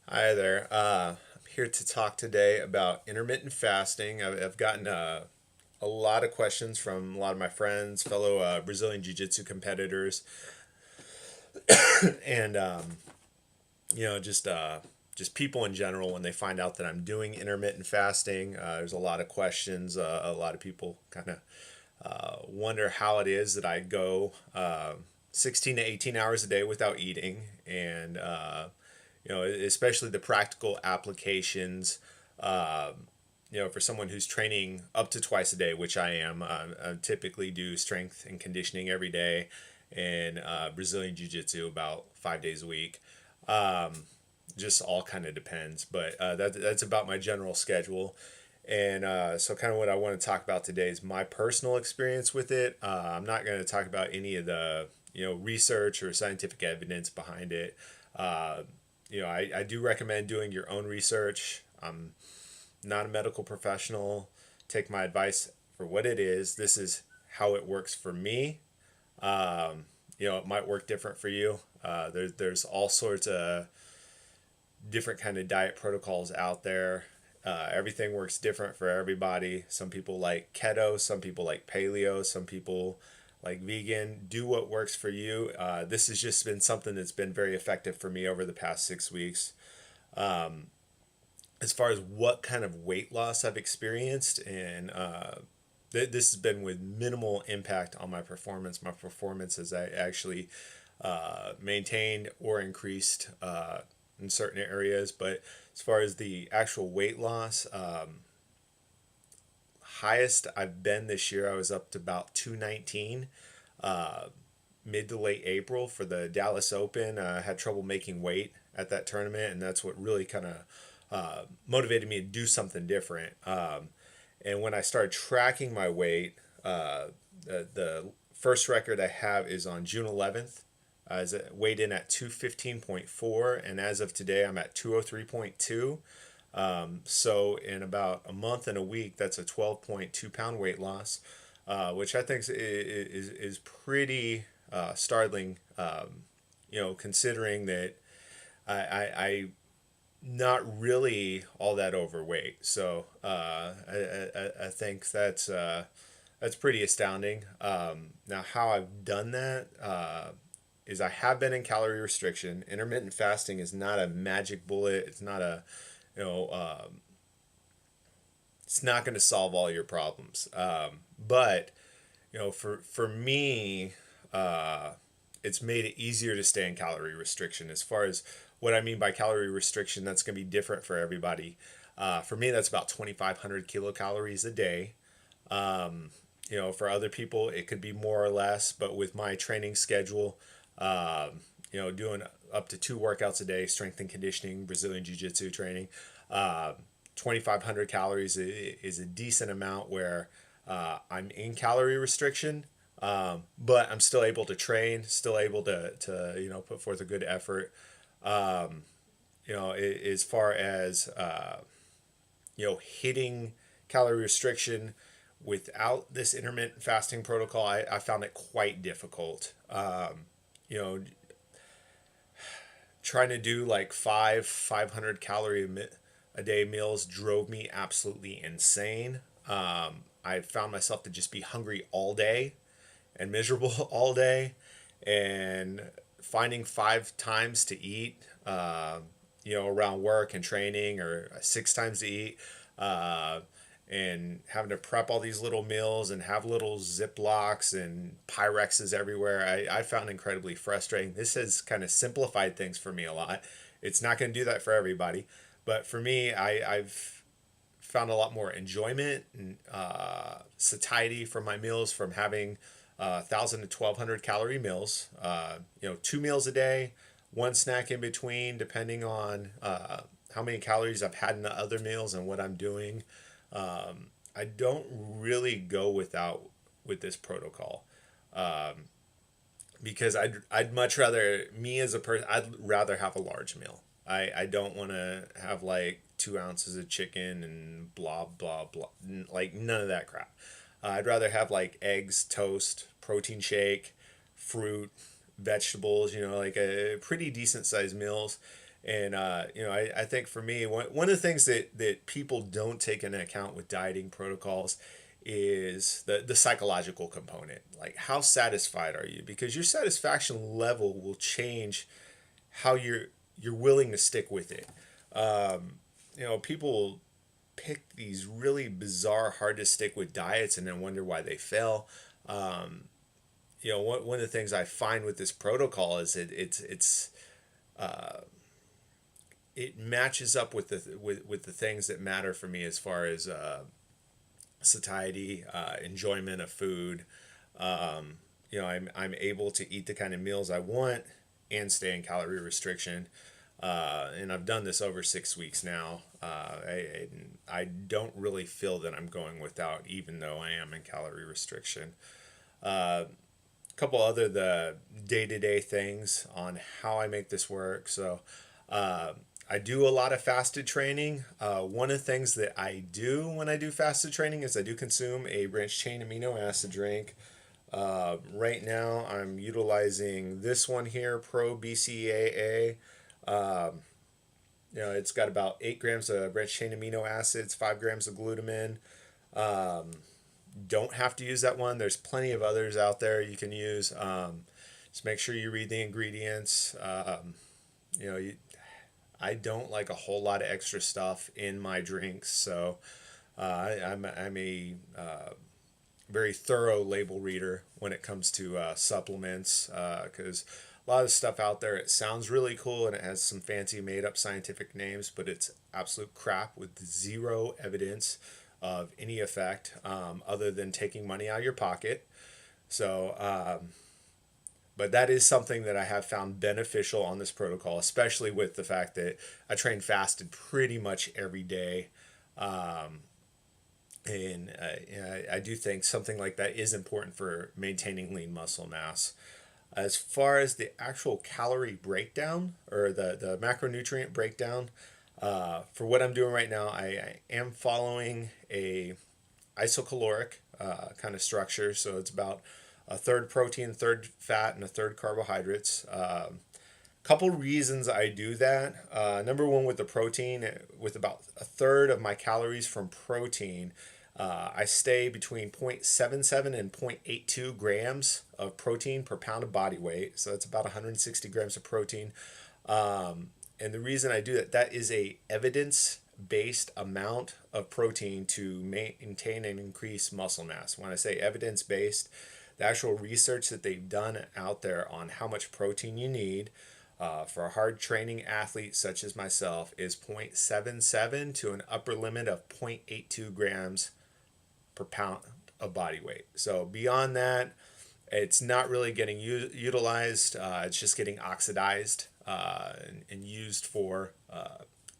Hi there. I'm here to talk today about intermittent fasting. I've gotten a lot of questions from a lot of my friends, fellow Brazilian Jiu-Jitsu competitors, and just people in general when they find out that I'm doing intermittent fasting. There's a lot of questions. A lot of people kind of wonder how it is that I go 16 to 18 hours a day without eating, and especially the practical applications. For someone who's training up to twice a day, which I am, I typically do strength and conditioning every day, and Brazilian Jiu Jitsu about 5 days a week. Just all kind of depends, but that's about my general schedule. And so, kind of what I want to talk about today is my personal experience with it. I'm not going to talk about any of the research or scientific evidence behind it. Uh, I do recommend doing your own research. I'm not a medical professional. Take my advice for what it is. This is how it works for me. It might work different for you. There's all sorts of different kind of diet protocols out there. Everything works different for everybody. Some people like keto, some people like paleo, some people like vegan. Do what works for you. This has just been something that's been very effective for me over the past 6 weeks. As far as what kind of weight loss I've experienced, and this has been with minimal impact on my performance. My performance has actually maintained or increased in certain areas. But as far as the actual weight loss, highest I've been this year, I was up to about 219. Uh, Mid to late April for the Dallas Open. I had trouble making weight at that tournament, and that's what really kind of motivated me to do something different. And when I started tracking my weight, the first record I have is on June 11th. I weighed in at 215.4, and as of today, I'm at 203.2. So in about a month and a week, that's a 12.2 pound weight loss, which I think is pretty startling. Considering that I not really all that overweight. So I think that's pretty astounding. Now, how I've done that is I have been in calorie restriction. Intermittent fasting is not a magic bullet. It's not a you know it's not going to solve all your problems. But for me, uh, it's made it easier to stay in calorie restriction. As far as what I mean by calorie restriction, that's going to be different for everybody. For me, that's about 2,500 kilocalories a day. For other people, it could be more or less, but with my training schedule, doing up to 2 workouts a day, strength and conditioning, Brazilian Jiu Jitsu training, uh, 2,500 calories is a decent amount where I'm in calorie restriction, but I'm still able to train, still able to put forth a good effort. As far as hitting calorie restriction without this intermittent fasting protocol, I found it quite difficult. You know, Trying to do like 500 calorie a day meals drove me absolutely insane. I found myself to just be hungry all day and miserable all day, and finding 5 times to eat, around work and training, or 6 times to eat, uh, and having to prep all these little meals and have little Ziplocs and Pyrexes everywhere, I found incredibly frustrating. This has kind of simplified things for me a lot. It's not going to do that for everybody, but for me, I've found a lot more enjoyment and satiety from my meals from having 1,000 to 1,200 calorie meals. 2 meals a day, one snack in between, depending on how many calories I've had in the other meals and what I'm doing. I don't really go without with this protocol, because I'd much rather, me as a person, I'd rather have a large meal. I don't want to have like 2 ounces of chicken and blah blah blah, like none of that crap. I'd rather have like eggs, toast, protein shake, fruit, vegetables. Like a pretty decent sized meals, And I think for me, one of the things that people don't take into account with dieting protocols is the psychological component. Like, how satisfied are you? Because your satisfaction level will change how you're willing to stick with it. People pick these really bizarre, hard to stick with diets and then wonder why they fail. One of the things I find with this protocol is it matches up with the things that matter for me as far as satiety, enjoyment of food. I'm able to eat the kind of meals I want and stay in calorie restriction. And I've done this over 6 weeks now. I don't really feel that I'm going without, even though I am in calorie restriction. A couple other the day-to-day things on how I make this work. So I do a lot of fasted training. One of the things that I do when I do fasted training is I do consume a branched chain amino acid drink. Right now I'm utilizing this one here, Pro BCAA. It's got about 8 grams of branched chain amino acids, 5 grams of glutamine. Don't have to use that one. There's plenty of others out there you can use. Just make sure you read the ingredients. You know, you, I don't like a whole lot of extra stuff in my drinks, so I'm a very thorough label reader when it comes to supplements, because a lot of the stuff out there, it sounds really cool and it has some fancy made up scientific names, but it's absolute crap with zero evidence of any effect, other than taking money out of your pocket. So but that is something that I have found beneficial on this protocol, especially with the fact that I train fasted pretty much every day. And I do think something like that is important for maintaining lean muscle mass. As far as the actual calorie breakdown or the macronutrient breakdown, for what I'm doing right now, I am following a isocaloric kind of structure. So it's about a third protein, a third fat, and a third carbohydrates. Couple reasons I do that. Number one, with the protein, with about a third of my calories from protein, I stay between 0.77 and 0.82 grams of protein per pound of body weight. So that's about 160 grams of protein. And the reason I do that, that is a evidence-based amount of protein to maintain and increase muscle mass. When I say evidence-based, the actual research that they've done out there on how much protein you need for a hard training athlete such as myself is 0.77 to an upper limit of 0.82 grams per pound of body weight. So beyond that, it's not really getting utilized. It's just getting oxidized and used for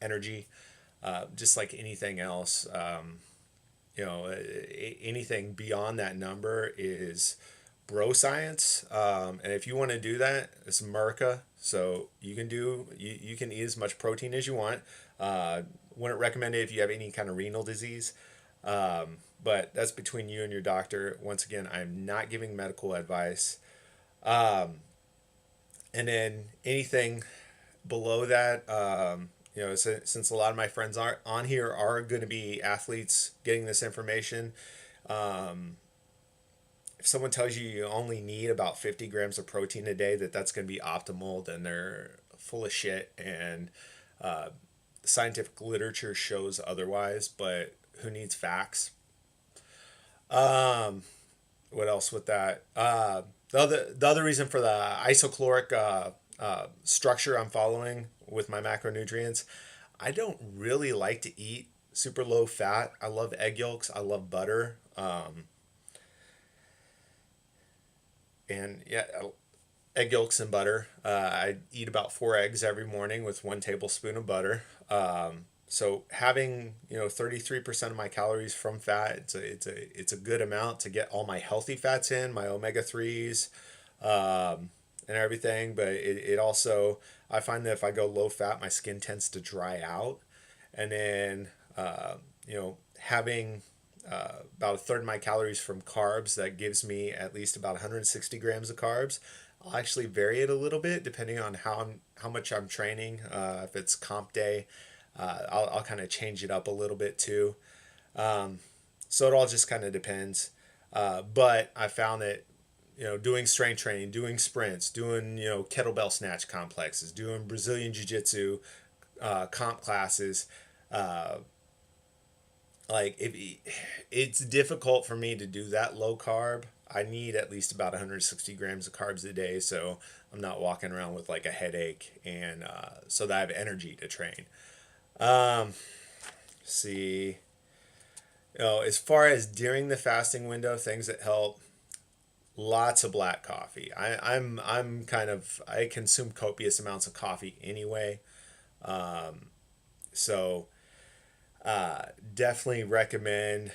energy, just like anything else. Anything beyond that number is bro science. And if you want to do that, it's America. So you can eat as much protein as you want. Wouldn't recommend it if you have any kind of renal disease. But that's between you and your doctor. Once again, I'm not giving medical advice. And then anything below that, since a lot of my friends are on here are going to be athletes getting this information. If someone tells you you only need about 50 grams of protein a day, that's going to be optimal, then they're full of shit. And scientific literature shows otherwise, but who needs facts? What else with that? The other reason for the isocaloric structure I'm following with my macronutrients, I don't really like to eat super low fat. I love egg yolks. I love butter. And yeah, egg yolks and butter. I eat about 4 eggs every morning with 1 tablespoon of butter. So having 33% of my calories from fat, it's a good amount to get all my healthy fats in, my omega 3s, and everything. But it also, I find that if I go low fat, my skin tends to dry out, and then having about a third of my calories from carbs, that gives me at least about 160 grams of carbs. I'll actually vary it a little bit depending on how much I'm training. If it's comp day, I'll kind of change it up a little bit too. Um, so it all just kind of depends. But I found that doing strength training, doing sprints, doing kettlebell snatch complexes, doing Brazilian Jiu Jitsu comp classes, uh, like if it's difficult for me to do that low carb. I need at least about 160 grams of carbs a day, so I'm not walking around with like a headache, and so that I have energy to train. Um, see, as far as during the fasting window, things that help, lots of black coffee. I'm kind of, I consume copious amounts of coffee anyway, so definitely recommend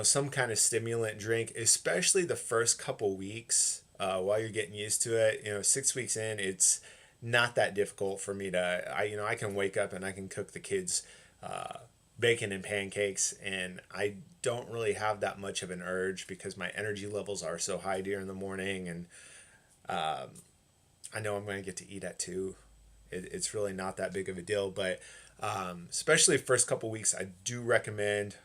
some kind of stimulant drink, especially the first couple weeks while you're getting used to it. 6 weeks in, it's not that difficult for me to I can wake up and I can cook the kids uh, bacon and pancakes, and I don't really have that much of an urge because my energy levels are so high during the morning, and I know I'm going to get to eat at 2. It's really not that big of a deal, but especially first couple weeks, I do recommend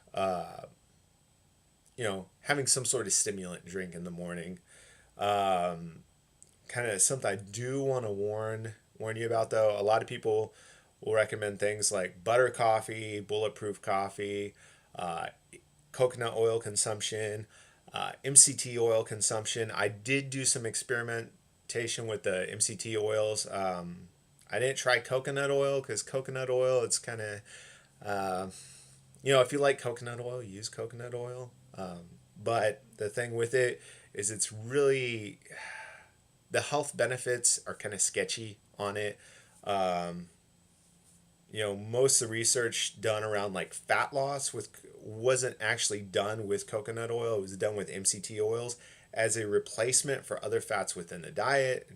having some sort of stimulant drink in the morning. Kind of something I do want to warn you about, though. A lot of people will recommend things like butter coffee, bulletproof coffee, uh, coconut oil consumption, MCT oil consumption. I did do some experimentation with the MCT oils. I didn't try coconut oil because coconut oil, it's kind of, uh, if you like coconut oil, use coconut oil. But the thing with it is it's really, the health benefits are kind of sketchy on it. Um, Most of the research done around like fat loss with wasn't actually done with coconut oil. It was done with MCT oils as a replacement for other fats within the diet.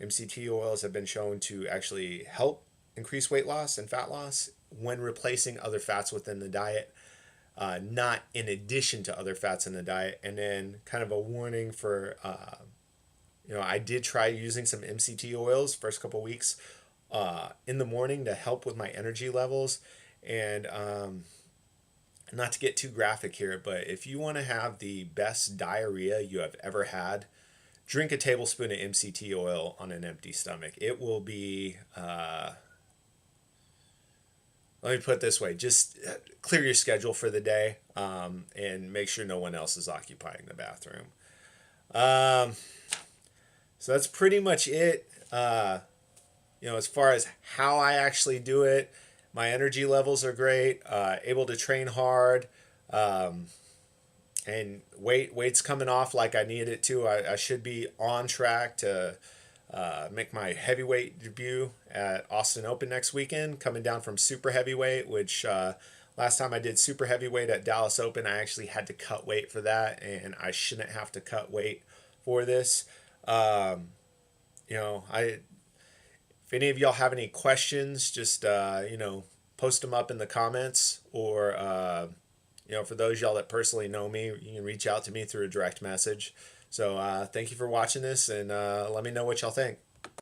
MCT oils have been shown to actually help increase weight loss and fat loss when replacing other fats within the diet, not in addition to other fats in the diet. And then kind of a warning for, I did try using some MCT oils first couple weeks in the morning to help with my energy levels. And not to get too graphic here, but if you want to have the best diarrhea you have ever had, drink a tablespoon of MCT oil on an empty stomach. It will be, let me put it this way, just clear your schedule for the day, and make sure no one else is occupying the bathroom. Um, so that's pretty much it. As far as how I actually do it, my energy levels are great, able to train hard. Um, and weight's coming off like I need it to. I should be on track to make my heavyweight debut at Austin Open next weekend, coming down from super heavyweight, which last time I did super heavyweight at Dallas Open, I actually had to cut weight for that, and I shouldn't have to cut weight for this. I If any of y'all have any questions, just post them up in the comments, or for those y'all that personally know me, you can reach out to me through a direct message. So thank you for watching this, and let me know what y'all think.